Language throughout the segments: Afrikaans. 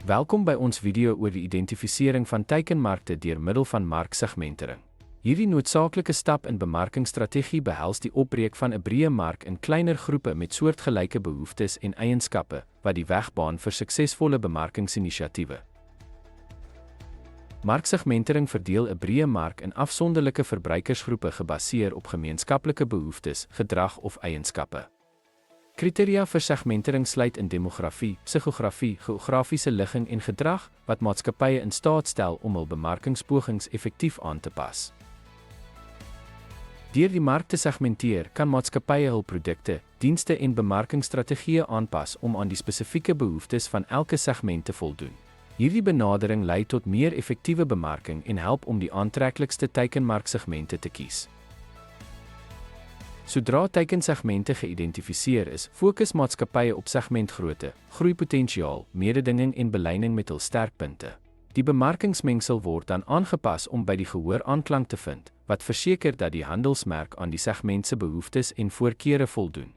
Welkom by ons video oor die identifisering van teikenmarkte deur middel van marksegmentering. Hierdie noodsaaklike stap in bemarkingsstrategie behels die opbreek van 'n breë mark in kleiner groepe met soortgelyke behoeftes en eienskappe, wat die weg baan vir suksesvolle bemarkingsinisiatiewe. Marksegmentering verdeel 'n breë mark in afsonderlike verbruikersgroepe gebaseer op gemeenskaplike behoeftes, gedrag of eienskappe. Kriteria vir segmentering sluit in demografie, psigografie, geografiese ligging en gedrag, wat maatskappye in staat stel om hul bemarkingspogings effektief aan te pas. Deur die mark te segmenteer, kan maatskappye hul produkte, dienste en bemarkingstrategieë aanpas om aan die spesifieke behoeftes van elke segment te voldoen. Hierdie benadering lei tot meer effektiewe bemarking en help om die aantreklikste teikenmarksegmente te kies. Sodra teikensegmente geïdentifiseer is, fokus maatskappye op segmentgrootte, groeipotensiaal, mededinging en beleining met hul sterkpunte. Die bemarkingsmengsel word dan aangepas om by die gehoor aanklank te vind, wat verseker dat die handelsmerk aan die segment se behoeftes en voorkeure voldoen.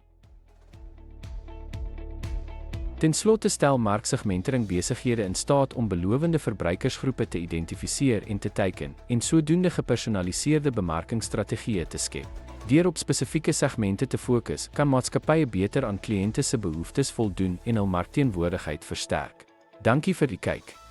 Ten slotte stel marksegmentering besighede in staat om belowende verbruikersgroepe te identifiseer en te teiken, en sodoende gepersonaliseerde bemarkingsstrategieë te skep. Deur op spesifieke segmente te fokus, kan maatskappye beter aan kliënte se behoeftes voldoen en hul markteenwoordigheid versterk. Dankie vir die kyk.